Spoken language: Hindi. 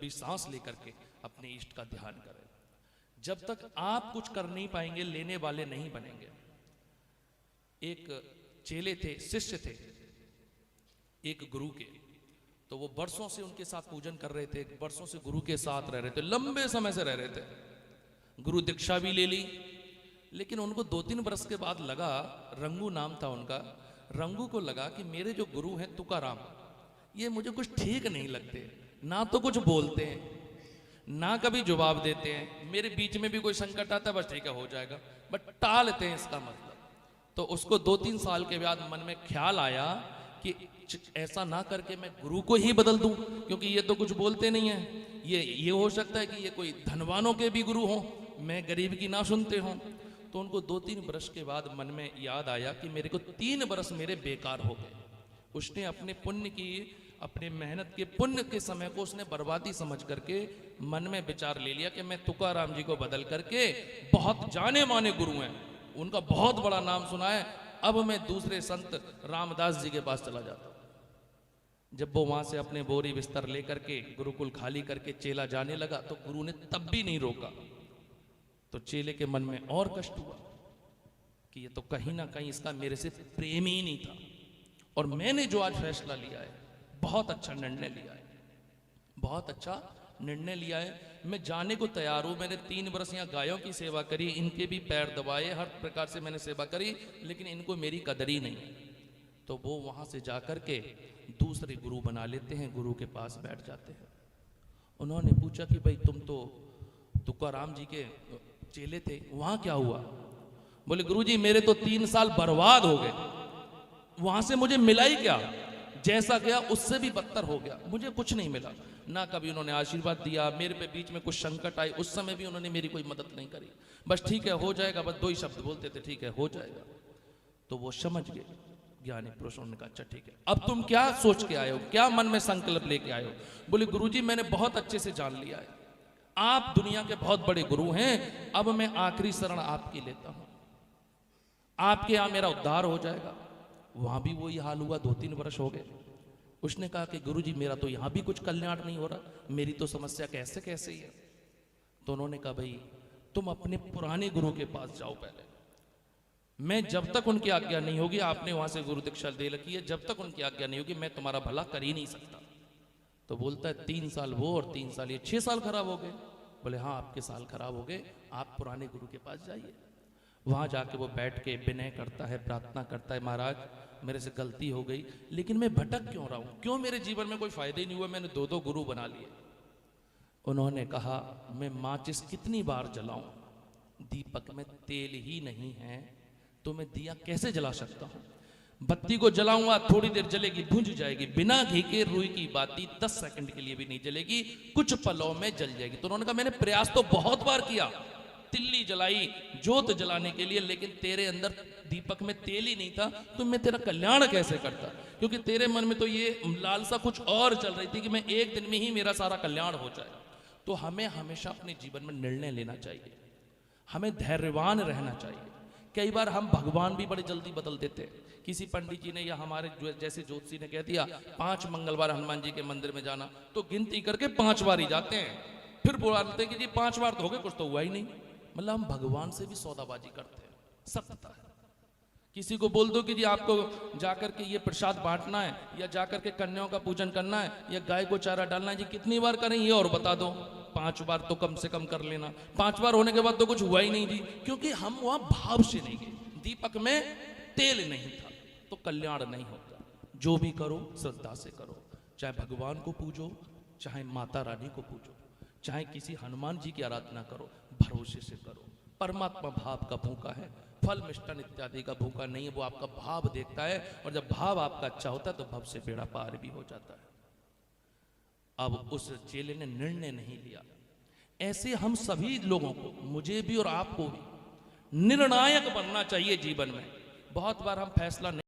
लंबी सांस लेकर के अपने इष्ट का ध्यान करें। जब तक आप कुछ कर नहीं पाएंगे, लेने वाले नहीं बनेंगे। एक चेले थे, शिष्य थे एक गुरु के, तो वो बरसों से उनके साथ पूजन कर रहे थे, बरसों से गुरु के साथ रह रहे थे, लंबे समय से रह रहे थे। गुरु दीक्षा भी ले ली, लेकिन उनको 2-3 बरस के बाद लगा, रंगू नाम था उनका, रंगू को लगा कि मेरे जो गुरु हैं तुकाराम, ये मुझे कुछ ठीक नहीं लगते। ना तो कुछ बोलते हैं, ना कभी जवाब देते हैं। मेरे बीच में भी कोई संकट आता है, बस ठीक है हो जाएगा, बट टालते हैं इसका मतलब। तो उसको 2-3 साल के बाद मन में ख्याल आया कि ऐसा ना करके मैं गुरु को ही बदल दूं, क्योंकि ये तो कुछ बोलते नहीं है। ये हो सकता है कि ये कोई धनवानों के भी गुरु हों, मैं गरीब की ना सुनते हों। तो उनको 2-3 बरस के बाद मन में याद आया कि मेरे को 3 बरस मेरे बेकार हो गए। उसने अपने पुण्य की, अपने मेहनत के पुण्य के समय को उसने बर्बादी समझ करके मन में विचार ले लिया कि मैं तुकाराम जी को बदल करके, बहुत जाने माने गुरु हैं, उनका बहुत बड़ा नाम सुना है, अब मैं दूसरे संत रामदास जी के पास चला जाता हूं। जब वो वहां से अपने बोरी बिस्तर लेकर के गुरुकुल खाली करके चेला जाने लगा, तो गुरु ने तब भी नहीं रोका। तो चेले के मन में और कष्ट हुआ कि ये तो कहीं ना कहीं इसका मेरे से प्रेम ही नहीं था। और मैंने जो आज फैसला लिया है, बहुत अच्छा निर्णय लिया है, बहुत अच्छा निर्णय लिया है। मैं जाने को तैयार हूं। मैंने 3 बरस यहाँ गायों की सेवा करी, इनके भी पैर दबाए, हर प्रकार से मैंने सेवा करी, लेकिन इनको मेरी कदर ही नहीं। तो वो वहां से जाकर के दूसरे गुरु बना लेते हैं, गुरु के पास बैठ जाते हैं। उन्होंने पूछा कि भाई तुम तो तुकाराम जी के चेले थे, वहां क्या हुआ? बोले गुरुजी मेरे तो 3 साल बर्बाद हो गए, वहां से मुझे मिला ही क्या? जैसा गया उससे भी बदतर हो गया, मुझे कुछ नहीं मिला। ना कभी उन्होंने आशीर्वाद दिया, मेरे पे बीच में कुछ संकट आई उस समय भी उन्होंने मेरी कोई मदद नहीं करी। बस ठीक है हो जाएगा, बस 2 ही शब्द बोलते थे, ठीक है हो जाएगा। तो वो समझ गए ज्ञानी पुरुषों ने कहा अच्छा ठीक है, अब तुम क्या सोच के आए हो, क्या मन में संकल्प लेके आए हो? बोले गुरुजी मैंने बहुत अच्छे से जान लिया है, आप दुनिया के बहुत बड़े गुरु हैं, अब मैं आखिरी शरण आपकी लेता हूं, आपके यहां मेरा उद्धार हो जाएगा। वहां भी वही हाल हुआ, 2-3 वर्ष हो गए। उसने कहा कि गुरुजी मेरा तो यहां भी कुछ कल्याण नहीं हो रहा, मेरी तो समस्या कैसे कैसे ही है। तो उन्होंने कहा भाई तुम अपने पुराने गुरु के पास जाओ पहले, मैं जब तक उनकी आज्ञा नहीं होगी, आपने वहां से गुरु दीक्षा दे रखी है, जब तक उनकी आज्ञा नहीं होगी मैं तुम्हारा भला कर ही नहीं सकता। तो बोलता है 3 साल वो और 3 साल ये, 6 साल खराब हो गए। बोले हाँ आपके साल खराब हो गए, आप पुराने गुरु के पास जाइए। वहां जाके वो बैठ के विनय करता है, प्रार्थना करता है, महाराज मेरे से गलती हो गई, लेकिन मैं भटक क्यों रहा हूं, क्यों मेरे जीवन में कोई फायदा ही नहीं हुआ, मैंने 2-2 गुरु बना लिए। उन्होंने कहा मैं माचिस कितनी बार जलाऊं, दीपक में तेल ही नहीं है तो मैं दिया कैसे जला सकता हूं? बत्ती को जलाऊंगा थोड़ी देर जलेगी, बुझ जाएगी, बिना घी के रुई की बाती 10 सेकंड के लिए भी नहीं जलेगी, कुछ पलों में जल जाएगी। तो उन्होंने कहा मैंने प्रयास तो बहुत बार किया, तिल्ली जलाई जोत जलाने के लिए, लेकिन तेरे अंदर दीपक में तेल ही नहीं था, तो मैं तेरा कल्याण कैसे करता? क्योंकि तेरे मन में तो ये लालसा कुछ और चल रही थी कि मैं एक दिन में ही मेरा सारा कल्याण हो जाए। तो हमें हमेशा अपने जीवन में निर्णय लेना चाहिए, हमें धैर्यवान रहना चाहिए। कई बार हम भगवान भी बड़े जल्दी बदल देते हैं। किसी पंडित जी ने या हमारे जैसे ज्योतिषी ने कह दिया 5 मंगलवार हनुमान जी के मंदिर में जाना, तो गिनती करके 5 बार ही जाते हैं, फिर बोलते हैं कि जी 5 बार तो हो गए, कुछ तो हुआ ही नहीं। मतलब हम भगवान से भी सौदाबाजी करते हैं, सत्यता है। किसी को बोल दो कि जी आपको जाकर के ये प्रसाद बांटना है, या जाकर के कन्याओं का पूजन करना है, या गाय को चारा डालना है, जी कितनी बार करें ये और बता दो। 5 बार तो कम से कम कर लेना। 5 बार होने के बाद तो कुछ हुआ ही नहीं जी, क्योंकि हम वहां भाव से नहीं गए, दीपक में तेल नहीं था, तो कल्याण नहीं होता। जो भी करो श्रद्धा से करो, चाहे भगवान को पूजो, चाहे माता रानी को पूजो, चाहे किसी हनुमान जी की आराधना करो, भरोसे से करो। परमात्मा भाव का भूखा है, फल मिष्टान इत्यादि का भूखा नहीं है, वो आपका भाव देखता है, और जब भाव आपका अच्छा होता है तो भव से बेड़ा पार भी हो जाता है। अब उस चेले ने निर्णय नहीं लिया। ऐसे हम सभी लोगों को, मुझे भी और आपको भी, निर्णायक बनना चाहिए जीवन में। बहुत बार हम फैसला नहीं